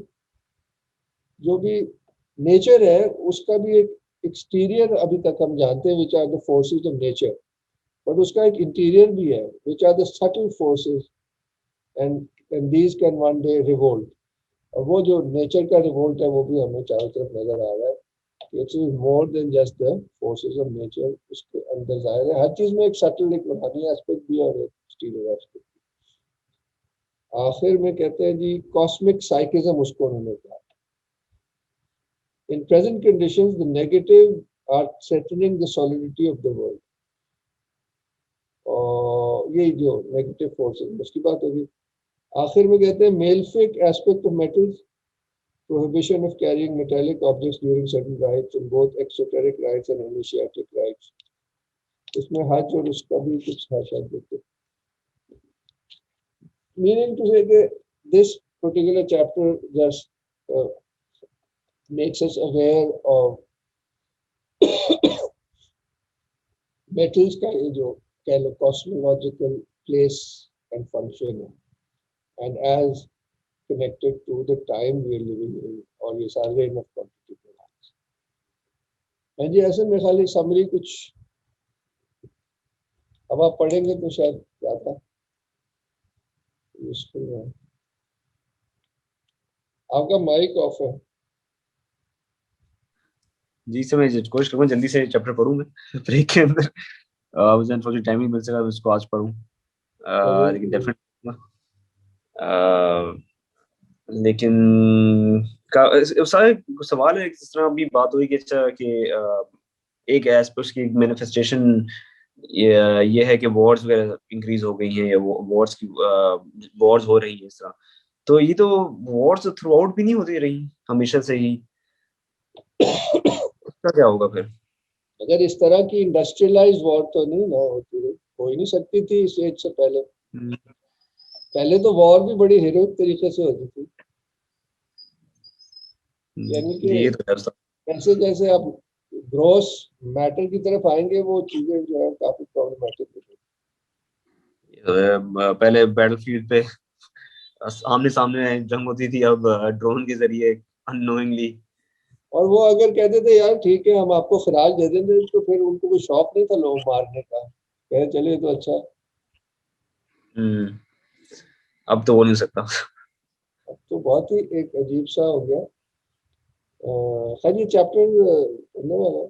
जो भी नेचर है उसका भी एक एक्सटीरियर अभी तक हम जानते हैं which are the forces of nature, but उसका एक इंटीरियर भी है which are the subtle forces and these can one day revolt. और वो जो नेचर का रिवोल्ट है वो भी हमें चारों तरफ नजर आ रहा है कि it's more than just the forces of nature. उसके अंदर जाहिर है हर चीज में एक सटल, एक रूहानी एस्पेक्ट भी और एक एक्सटीरियर एस्पेक्ट। आखिर में कहते हैं जी कॉस्मिक साइकिज्म उसको उन्होंने कहा। In present conditions, the negative are threatening the solidity of the world. और ये जो नेगेटिव फोर्सेस उसकी बात होगी। आखिर में कहते हैं malefic aspect of metals, prohibition of carrying metallic objects during certain rites in both exoteric rites and initiatic rites. इसमें हज और उसका भी कुछ है शायद देखते। Meaning to say that this particular chapter just makes us aware of metals का ये जो कह लो cosmological place and function है, and as connected to the time we are living in, और ये सारे enough quantity के हैं। हाँ जी, ऐसे में खाली समरी कुछ अब आप पढ़ेंगे तो शायद ज़्यादा यूजफुल है। आपका माइक ऑफ है। जी सर, मैं कोशिश करूँगा जल्दी से चैप्टर पढ़ूँ मैं ब्रेक के अंदर। मुझे अनफॉर्चुनेट टाइम नहीं मिल सका इसको आज पढ़ूँ, लेकिन डेफिनेटली लेकिन सारे सवाल है जिस तरह अभी बात हुई कि अच्छा कि एक एस्पेक्ट की मैनिफेस्टेशन ये है कि वॉर्स वगैरह इंक्रीज हो गई हैं या वॉर्स हो रही है इस तरह। तो ये तो वॉर्स थ्रू आउट भी नहीं होती रही हमेशा से ही, उसका क्या होगा फिर? अगर इस तरह की इंडस्ट्रियलाइज्ड वॉर तो नहीं ना होती रही, हो ही नहीं सकती थी इस एज से पहले। पहले तो वॉर भी बड़ी हीरोइक तरीके से होती थी, यानी कि ये तो जैसे जैसे आप ग्रॉस मैटर की तरफ आएंगे वो चीजें जो है काफी प्रॉब्लमेटिक होती है। पहले बैटलफील्ड पे आमने सामने जंग होती थी, अब ड्रोन के जरिए अननोइंगली। और वो अगर कहते थे यार ठीक है हम आपको खराज दे देंगे, तो फिर उनको कोई शौक नहीं था लोग मारने का, कहे चलिए तो अच्छा। अब तो हो नहीं सकता। अब तो बहुत ही एक अजीब सा हो गया। खैर ये चैप्टर पढ़ने वाला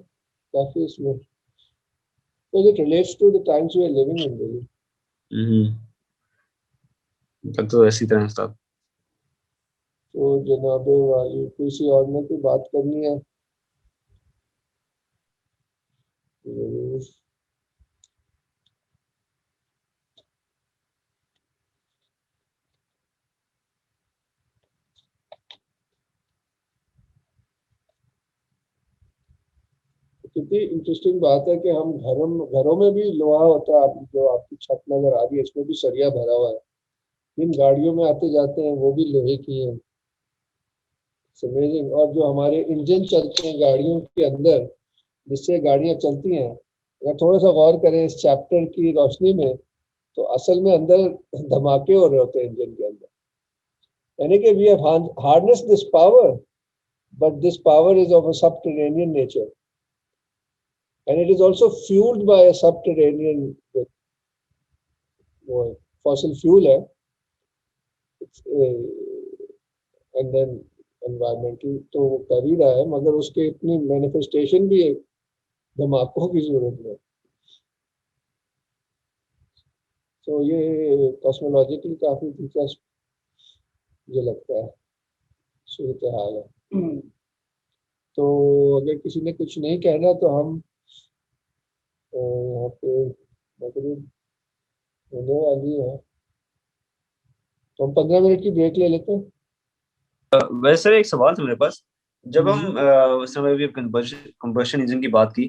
काफी इसमें, तो it relates to the times we are living in Delhi. तो ऐसी तरह था। तो जनाब वाली किसी और ने कोई बात करनी है? कितनी इंटरेस्टिंग बात है कि हम घरों में भी लोहा होता है। आप जो आपकी छत नजर आ रही है इसमें भी सरिया भरा हुआ है, इन गाड़ियों में आते जाते हैं वो भी लोहे की है। अमेजिंग। और जो हमारे इंजन चलते हैं गाड़ियों के अंदर जिससे गाड़ियां चलती हैं, अगर थोड़ा सा गौर करें इस चैप्टर की रोशनी में, तो असल में अंदर धमाके हो रहे होते हैं इंजन के अंदर। यानी कि we have harness this power, but this power is of a subterranean nature, and it is also fueled by a subterranean fossil fuel है, and then environmental तो वो कर ही रहा है, मगर उसके इतनी मैनिफेस्टेशन भी है, धमाकों की जरूरत है। तो ये कॉस्मोलॉजिकल काफी दिलचस्प मुझे लगता है सूरत हाल है। तो अगर किसी ने कुछ नहीं कहना तो हम यहाँ पे मगरिब होने वाली है, तो हम 15 मिनट की ब्रेक ले लेते हैं। वैसे एक सवाल था मेरे पास, जब हम कंबशन इंजन की बात की,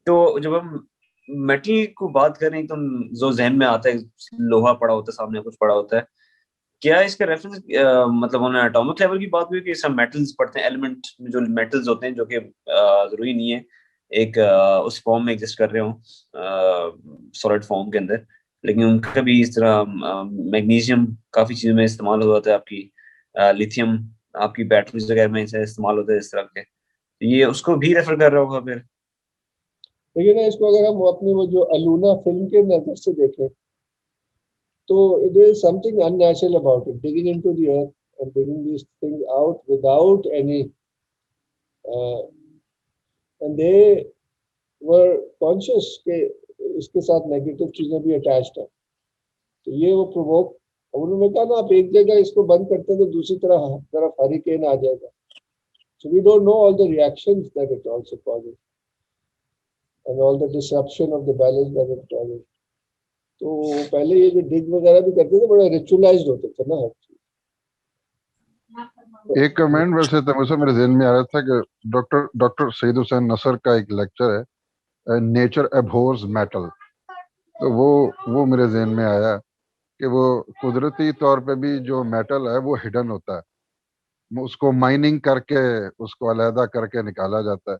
तो जब हम मेटल को बात करें एकदम जो जहन में आता है लोहा पड़ा होता है सामने, कुछ पड़ा होता है, क्या इसका रेफरेंस मतलब उन्होंने एटॉमिक लेवल की बात हुई कि सब मेटल्स पढ़ते हैं, एलिमेंट में जो मेटल्स होते हैं जो कि जरूरी नहीं है एक उस फॉर्म में एग्जिस्ट कर रहे हो सॉलिड फॉर्म के अंदर, लेकिन उनका भी इस तरह मैग्नीशियम काफी चीजों में इस्तेमाल हो जाता है, आपकी लिथियम आपकी बैटरीज वगैरह में इसे इस्तेमाल होता है इस तरह के, तो ये उसको भी रेफर कर रहा होगा फिर। लेकिन इसको अगर हम अपनी वो जो अलूना फिल्म के नजर से देखें तो there is something unnatural about it, digging into the earth and digging these things out without any and they were conscious के इसके साथ नेगेटिव चीजें भी अटैच्ड है, तो ये वो प्रोवोक और उन्होंने कहा ना, आप एक जगह इसको बंद करते हैं तो दूसरी तरफ हरिकेन आ जाएगा. So we don't know all the reactions that it also causes and all the disruption of the balance that it causes. तो पहले ये जो डिग वगैरह भी करते थे बड़ा रिचुअलाइज्ड होते थे ना हर चीज. एक कमेंट वैसे तमुर साहब मेरे जहन में आ रहा था कि डॉक्टर सईद हुसैन नसर का एक लेक्चर है, नेचर एबहोर्स मेटल. तो वो मेरे जहन में आया कि वो कुदरती तौर पे भी जो मेटल है वो हिडन होता है, उसको माइनिंग करके उसको अलहदा करके निकाला जाता है.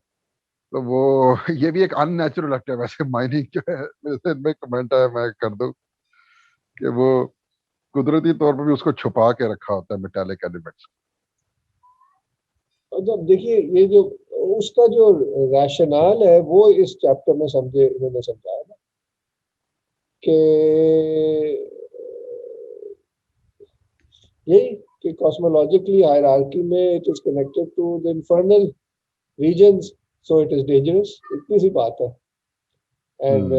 तो वो ये भी एक अननेचुरल एक्ट है वैसे माइनिंग जो है. मेरे जहन में कमेंट आया, मैं कर दूं कि वो कुदरती तौर पे भी उसको छुपा के रखा होता है मेटालिक एलिमेंट्स. और जब देखिए ये जो उसका जो रैशनल है वो इस चैप्टर में इन्होंने समझाया ना कि यही कि कॉस्मोलॉजिकली हायरार्की में it is connected to the infernal regions, so it is dangerous. इतनी सी बात है. एंड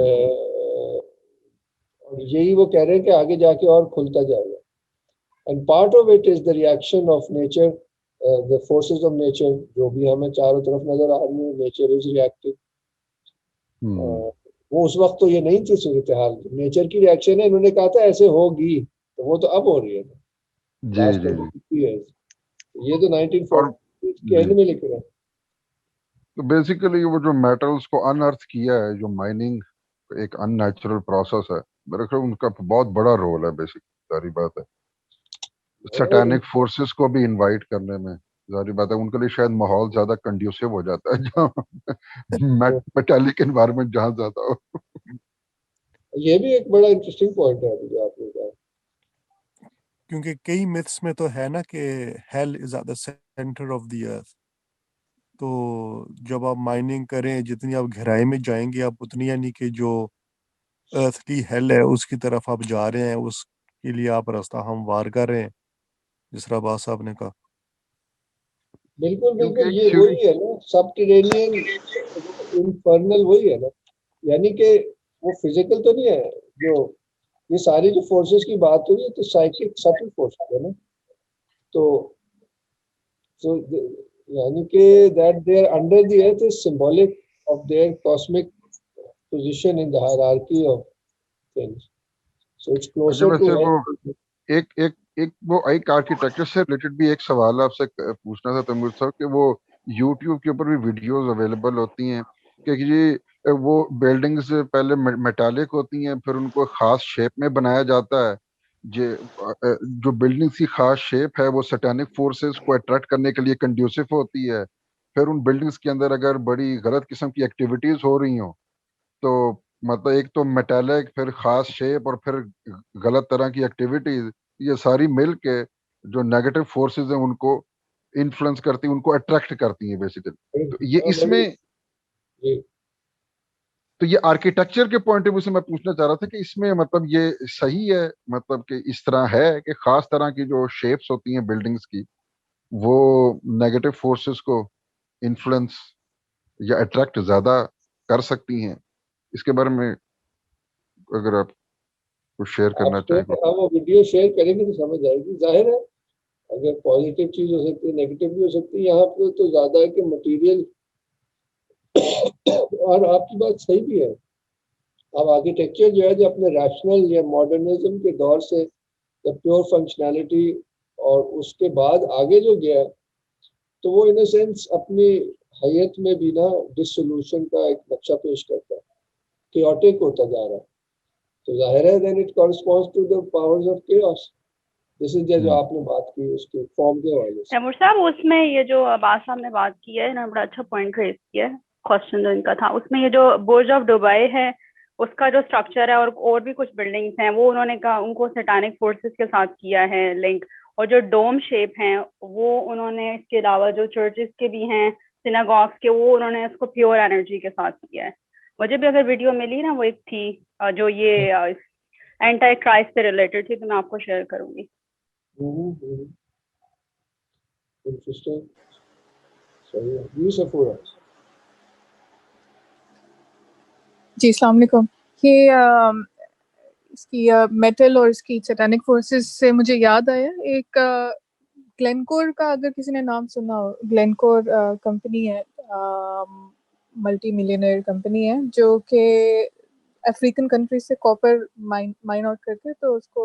यही वो कह रहे हैं कि आगे जाके और खुलता जाएगा. And part of it is the reaction of nature, the forces of nature जो भी हमें चारों तरफ नजर आ रही है. Nature is reactive. वो उस वक्त तो ये नहीं थी सूरत हाल, नेचर की रिएक्शन है. इन्होंने कहा था ऐसे होगी, तो वो तो अब हो रही है जी लास्ट जी जी. 50 years. ये तो और 1940 के एंड में लिख रहे हैं. तो बेसिकली वो जो मेटल्स को अनअर्थ किया है, जो माइनिंग एक अननेचुरल प्रोसेस है, मेरे ख्याल उनका बहुत बड़ा रोल है. बेसिक सारी बात है सैटेनिक फोर्सेस को भी इनवाइट करने में. जारी बात है उनके लिए शायद माहौल ज्यादा कंड्यूसिव हो जाता है जहाँ मेटालिक एनवायरनमेंट जहाँ ज्यादा हो. ये भी एक बड़ा इंटरेस्टिंग पॉइंट है अभी जो आपने कहा. क्योंकि कई मिथ्स में तो है ना कि hell is at the centre of the earth. तो जब आप माइनिंग करें, जितनी आप गहराई में जाएंगे आप उतनी, यानी कि जो अर्थ की हेल है उसकी तरफ आप जा रहे हैं, उसके लिए आप रास्ता हमवार कर रहे हैं, जिस तरह अब्बास साहब ने कहा. बिल्कुल क्योंकि बिल्कुल, एक ये थ्योरी वही है ना सबटेरेनियन इनफर्नल, वही है ना. यानी कि वो फिजिकल तो नहीं है. जो ये सारी जो फोर्सेस की बात हो रही है तो साइकिक सटल फोर्सेस है ना. तो यानी कि that they are under the earth is symbolic of their cosmic position in the hierarchy of things. So it's अच्छा क्लोजर टू वैसे वो अर्थ. एक एक एक वो एक आर्किटेक्चर से रिलेटेड भी एक सवाल आपसे पूछना था तैमूर साहब कि वो यूट्यूब के ऊपर भी वीडियोस अवेलेबल होती हैं कि जी वो बिल्डिंग्स पहले मेटालिक होती हैं, फिर उनको खास शेप में बनाया जाता है. जो बिल्डिंग्स की खास शेप है वो सैटेनिक फोर्सेस को अट्रैक्ट करने के लिए कंड्यूसिव होती है. फिर उन बिल्डिंग्स के अंदर अगर बड़ी गलत किस्म की एक्टिविटीज हो रही हो तो मतलब एक तो मेटालिक, फिर खास शेप, और फिर गलत तरह की एक्टिविटीज, ये सारी मिल के जो नेगेटिव फोर्सेस हैं उनको इन्फ्लुएंस करती हैं, उनको अट्रैक्ट करती हैं बेसिकली. तो ये बड़ी इसमें जी. तो ये आर्किटेक्चर के पॉइंट ऑफ व्यू से मैं पूछना चाह रहा था कि इसमें मतलब ये सही है, मतलब कि इस तरह है कि खास तरह की जो शेप्स होती हैं बिल्डिंग्स की वो नेगेटिव फोर्सेस को इन्फ्लुएंस या अट्रैक्ट ज्यादा कर सकती हैं. इसके बारे में अगर आप कुछ शेयर आप करना शेयर, चाहें. हम वो वीडियो शेयर करेंगे तो समझ आएगी. जाहिर है अगर पॉजिटिव चीज हो सकती है, नेगेटिव भी हो सकती है. यहाँ पे तो ज्यादा है कि मटेरियल और आपकी बात सही भी है. अब आर्किटेक्चर जो है जो अपने रैशनल या मॉडर्निज्म के दौर से प्योर फंक्शनैलिटी और उसके बाद आगे जो गया तो वो इन सेंस अपनी हैयत में भी ना डिसोल्यूशन का एक नक्शा पेश करता है. chaotic होता जा रहा है. तो जाहिर है then it corresponds to the powers of chaos. This is जो आपने बात की उसके फॉर्म के हवाले से. तैमूर साहब, उसमें ये जो अब्बास साहब ने बात की है ना, बड़ा अच्छा पॉइंट रेज किया है. क्वेश्चन जो इनका था उसमें ये जो बुर्ज ऑफ दुबई है उसका जो स्ट्रक्चर है और भी कुछ बिल्डिंग्स हैं वो उन्होंने कहा उनको सैटानिक फोर्सेस के साथ किया है लिंक. और जो डोम शेप हैं वो उन्होंने, इसके अलावा जो चर्चेस के भी हैं, सिनागॉग्स के, वो उन्होंने उसको प्योर एनर्जी के साथ किया है. मुझे भी अगर वीडियो मिली ना, वो एक थी जो ये एंटी क्राइस्ट से रिलेटेड थी, तो मैं आपको शेयर करूंगी. इंटरेस्टिंग. सही है. ये सफूरा. जी, अस्सलाम वालेकुम. इसकी मेटल और इसकी सैटेनिक फोर्सेस से मुझे याद आया एक ग्लेनकोर का, अगर किसी ने नाम सुना हो, ग्लेनकोर कंपनी है, मल्टी मिलियनर कंपनी है जो कि अफ्रीकन कंट्री से कॉपर माइन आउट करके तो उसको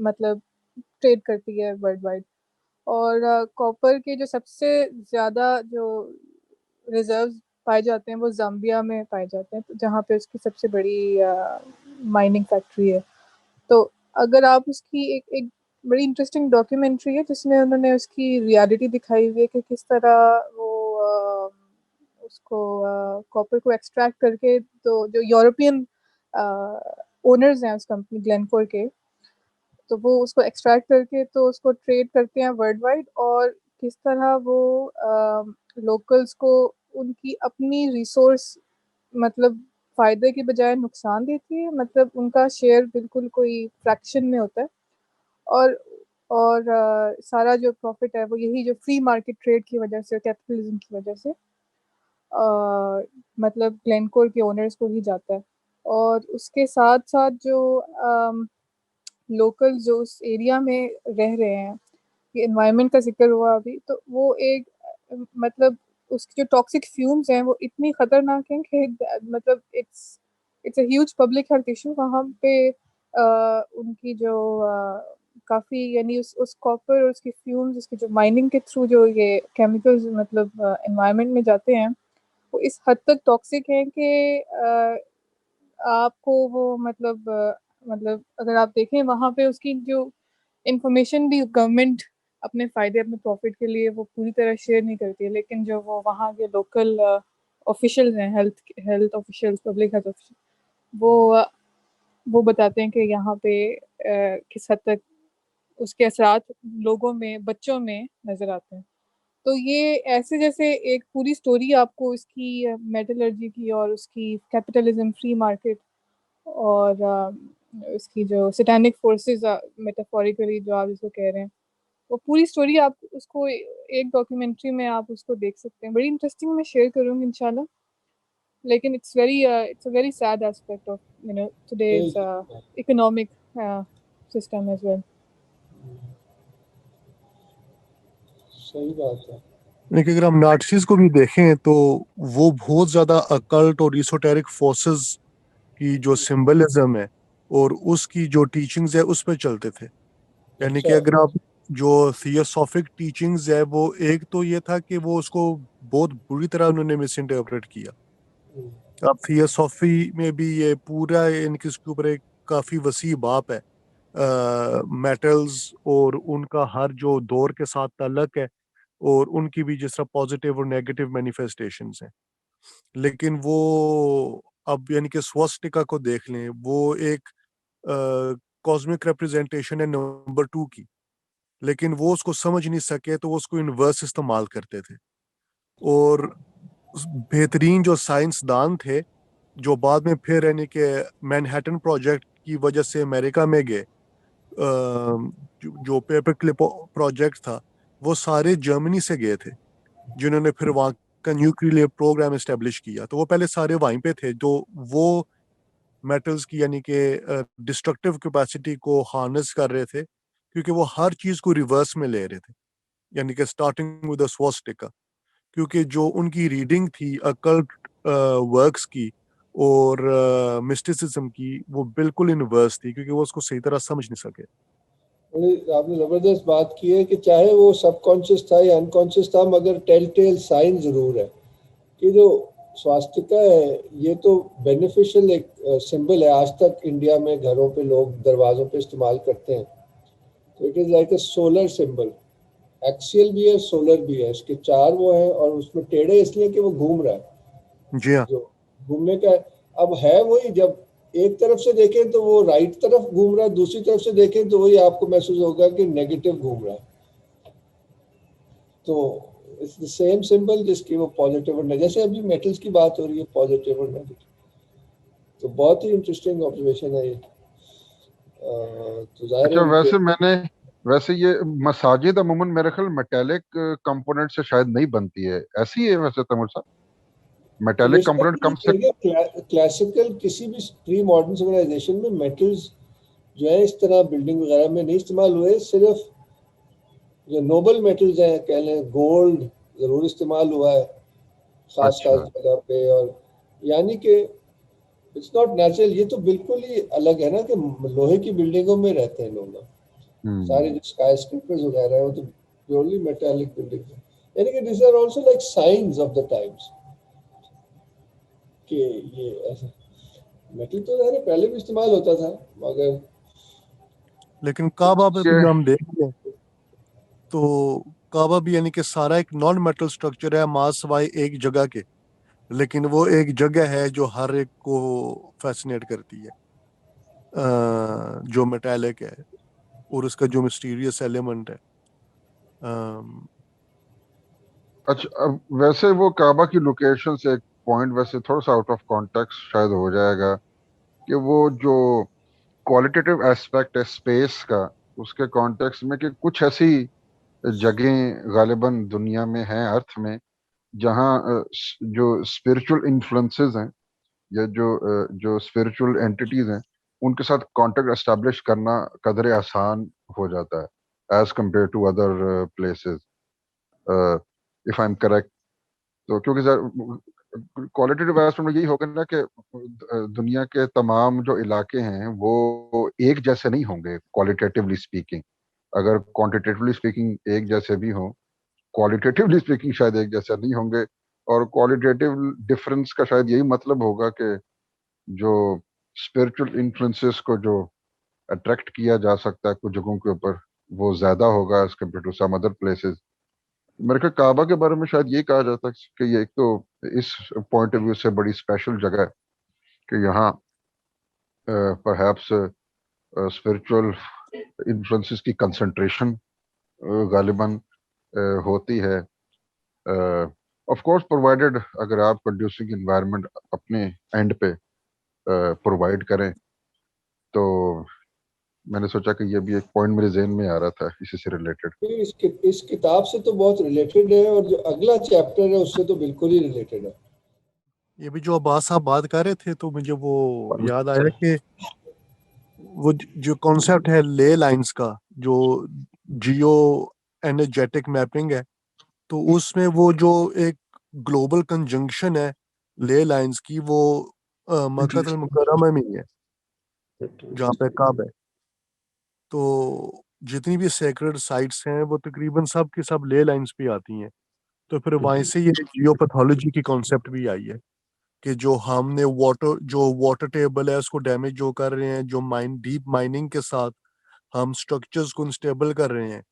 मतलब ट्रेड करती है वर्ल्ड वाइड। और कॉपर के जो सबसे ज़्यादा जो रिजर्व्स पाए जाते हैं वो जाम्बिया में पाए जाते हैं, तो जहाँ पे उसकी सबसे बड़ी माइनिंग फैक्ट्री है। तो अगर आप उसकी एक बड़ी इंटरेस्टिंग डॉक्यूमेंट्री है जिसमें उन्होंने उसकी रियलिटी दिखाई हुई है कि किस तरह वो उसको कॉपर को एक्सट्रैक्ट करके, तो जो यूरोपियन ओनर्स हैं उस कंपनी ग्लेनकोर के, तो वो उसको एक्सट्रैक्ट करके तो उसको ट्रेड करते हैं वर्ल्ड वाइड, और किस तरह वो लोकल्स को उनकी अपनी रिसोर्स मतलब फायदे के बजाय नुकसान देती है, मतलब उनका शेयर बिल्कुल कोई फ्रैक्शन में होता है। और सारा जो प्रॉफिट है वो यही जो फ्री मार्केट ट्रेड की वजह से, कैपिटलिज्म की वजह से मतलब ग्लेनकोर के ओनर्स को ही जाता है। और उसके साथ साथ जो लोकल जो उस एरिया में रह रहे हैं, ये एनवायरनमेंट का जिक्र हुआ अभी, तो वो एक मतलब उसके जो टॉक्सिक फ्यूम्स हैं वो इतनी खतरनाक हैं कि मतलब it's a huge public health issue. वहाँ पे उनकी जो काफ़ी यानी उस कॉपर और उसकी फ्यूम्स, उसकी जो माइनिंग के थ्रू जो ये केमिकल्स मतलब एनवायरनमेंट में जाते हैं, वो इस हद तक टॉक्सिक हैं कि आपको वो मतलब अगर आप देखें वहाँ पे उसकी जो इंफॉर्मेशन भी गवर्नमेंट अपने फ़ायदे, अपने प्रॉफिट के लिए वो पूरी तरह शेयर नहीं करती है, लेकिन जो वो वहाँ के लोकल ऑफिशियल्स हैं, health officials, public health official, वो बताते हैं कि यहाँ पे किस हद तक उसके असरात लोगों में, बच्चों में नज़र आते हैं। तो ये ऐसे जैसे एक पूरी स्टोरी आपको इसकी मेटलर्जी की और उसकी कैपिटलिज्म, फ्री मार्केट और उसकी जो सैटेनिक फोर्सेस मेटाफोरिकली जो आप इसको कह रहे हैं, वो पूरी स्टोरी आप उसको एक डॉक्यूमेंट्री में आप उसको देख सकते हैं। बड़ी इंटरेस्टिंग, मैं शेयर करूँगी इंशाल्लाह। लेकिन it's a very sad aspect of today's economic system as well. सही बात है। लेकिन अगर हम नाटसीज को भी देखें तो वो बहुत ज्यादा अकल्ट और इsoteric फोर्सेस की जो सिंबलिज्म है और उसकी जो टीचिंग्स है उस पर चलते थे। यानी कि अच्छा। अगर आप जो थियोसॉफिक टीचिंग्स है, वो एक तो ये था कि वो उसको बहुत बुरी तरह उन्होंने मिस इंटरप्रेट किया। अब थियोसॉफी में भी ये पूरा इनके इसके ऊपर एक काफी वसी बाप है, मेटल्स और उनका हर जो दौर के साथ ताल्लुक है और उनकी भी जिस तरह पॉजिटिव और नेगेटिव मैनिफेस्टेशंस हैं। लेकिन वो अब यानी कि स्वस्तिका को देख लें, वो एक कॉस्मिक रिप्रेजेंटेशन है नंबर 2 की, लेकिन वो उसको समझ नहीं सके तो वो उसको इनवर्स इस्तेमाल करते थे। और बेहतरीन जो साइंसदान थे जो बाद में फिर यानी कि मैनहट्टन प्रोजेक्ट की वजह से अमेरिका में गए, जो पेपर क्लिप प्रोजेक्ट था वो सारे जर्मनी से गए थे, जिन्होंने फिर वहाँ का न्यूक्लियर प्रोग्राम एस्टेब्लिश किया। तो वो पहले सारे वहीं पे थे जो वो मेटल्स की यानी कि डिस्ट्रक्टिव कैपेसिटी को हार्नेस कर रहे थे, क्योंकि वो हर चीज को रिवर्स में ले रहे थे, यानी कि स्टार्टिंग विद द स्वस्तिका, क्योंकि जो उनकी रीडिंग थी अकल्ट वर्क्स की और मिस्टिसिज्म की, वो बिल्कुल इनवर्स थी, क्योंकि वो उसको सही तरह समझ नहीं सके। आपने जबरदस्त बात की है कि चाहे वो सबकॉन्शियस था या अनकॉन्शियस था, मगर टेल टेल साइन जरूर है कि जो स्वास्तिका है ये तो बेनिफिशियल एक सिंबल है। आज तक इंडिया में घरों पे लोग दरवाजों पे इस्तेमाल करते हैं। तो it is like a solar symbol, axial भी है, सोलर भी है। इसके चार वो हैं और उसमें टेढ़े इसलिए कि वो घूम रहा है। जी हाँ। जो घूमने का अब है वही, जब एक तरफ से देखें तो वो राइट तरफ घूम रहा है, दूसरी तरफ से देखें तो वही आपको महसूस होगा कि नेगेटिव घूम रहा है। तो इट्स द सेम सिंबल जिसकी वो पॉजिटिव और जैसे अभी मेटल्स की बात हो रही है, पॉजिटिव और नेगेटिव। तो बहुत ही इंटरेस्टिंग ऑब्जर्वेशन है ये। तो जाहिर अच्छा, है वैसे ये मसाजिद अमूमन मेरे ख्याल मेटेलिक कंपोनेंट से शायद नहीं बनती है, ऐसी है वैसे तैमूर साहब? मेटेलिक कंपोनेंट कम से क्लासिकल किसी भी प्री मॉडर्न सिविलाइजेशन में मेटल्स जो है इस तरह बिल्डिंग वगैरह में नहीं इस्तेमाल हुए, सिर्फ जो नोबल मेटल्स हैं, कह लें गोल्ड जरूर इस्तेमाल हुआ है खास अच्छा। खास जगह पे, और यानी कि इट्स नॉट नेचुरल। ये तो बिल्कुल ही अलग है ना कि लोहे की बिल्डिंगों में रहते हैं लोग ना, सारे जो स्काई स्क्रीपर्स वगैरह है वो तो प्योरली मेटालिक बिल्डिंग्स हैं, यानी कि this are also like science of the times कि ये ऐसा मेटल तो यार पहले भी इस्तेमाल होता था, मगर लेकिन काबा पे ये भी हम देख लें तो काबा भी यानी कि सारा एक नॉन मेटल स्ट्रक्चर है मां सवाई एक जगह के, लेकिन वो एक जगह है जो हर एक को फैसिनेट करती है, जो मेटालिक है और उसका जो मिस्टीरियस एलिमेंट है। अम, अच्छा, अब वैसे वो काबा की लोकेशन से एक पॉइंट वैसे थोड़ा सा आउट ऑफ कॉन्टेक्स्ट शायद हो जाएगा कि वो जो क्वालिटेटिव एस्पेक्ट है स्पेस का, उसके कॉन्टेक्स्ट में कि कुछ ऐसी जगहें गालिबन दुनिया में हैं अर्थ में जहाँ जो स्पिरिचुअल इन्फ्लुएंसेस हैं या जो स्पिरिचुअल एंटिटीज हैं उनके साथ कांटेक्ट एस्टेब्लिश करना कदरे आसान हो जाता है as compare to other places, if I am correct. तो क्योंकि सर क्वालिटेटिव एस्पेक्ट में यही होगा ना कि दुनिया के तमाम जो इलाके हैं वो एक जैसे नहीं होंगे क्वालिटेटिवली स्पीकिंग। अगर क्वांटिटेटिवली स्पीकिंग एक जैसे भी हों, क्वालिटेटिवली स्पीकिंग शायद एक जैसे नहीं होंगे। और क्वालिटेटिव डिफरेंस का शायद यही मतलब होगा कि जो स्पिरिचुअल इन्फ्लुएंसेस को जो अट्रैक्ट किया जा सकता है कुछ जगहों के ऊपर वो ज्यादा होगा as compare to some other places. मेरे ख्याल काबा के बारे में शायद ये कहा जाता है कि ये एक तो इस पॉइंट ऑफ व्यू से बड़ी स्पेशल जगह है कि यहाँ परहैप्स स्पिरिचुअल इन्फ्लुएंसेस की कंसंट्रेशन गालिबन होती है, ऑफ कोर्स प्रोवाइडेड अगर आप कंड्यूसिव एनवायरनमेंट अपने एंड पे प्रोवाइड करें। तो मैंने सोचा कि ये भी एक पॉइंट मेरे जहन में आ रहा था इसी से रिलेटेड। इस किताब से तो बहुत रिलेटेड है, और जो अगला चैप्टर है उससे तो बिल्कुल ही रिलेटेड है। ये भी जो अब्बास साहब बात कर रहे थे तो मुझे वो याद आया कि वो जो कॉन्सेप्ट है ले लाइंस का, जो जियो एनर्जेटिक मैपिंग है, तो उसमें वो जो एक ग्लोबल कंजंक्शन है ले लाइंस की, वो मक्का अल मुकर्रमा में ही है जहाँ पे काबा है। तो जितनी भी सेक्रेड साइट्स हैं वो तकरीबन सब की सब ले लाइंस पे आती हैं। तो फिर वहीं से ये जियोपैथोलॉजी की कॉन्सेप्ट भी आई है कि जो वाटर टेबल है उसको डैमेज जो कर रहे हैं, जो डीप माइनिंग के साथ हम स्ट्रक्चर्स को अनस्टेबल कर रहे हैं,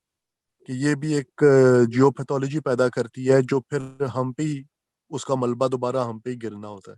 कि ये भी एक जियोपैथोलॉजी पैदा करती है, जो फिर हम पे ही उसका मलबा दोबारा हम पे ही गिरना होता है।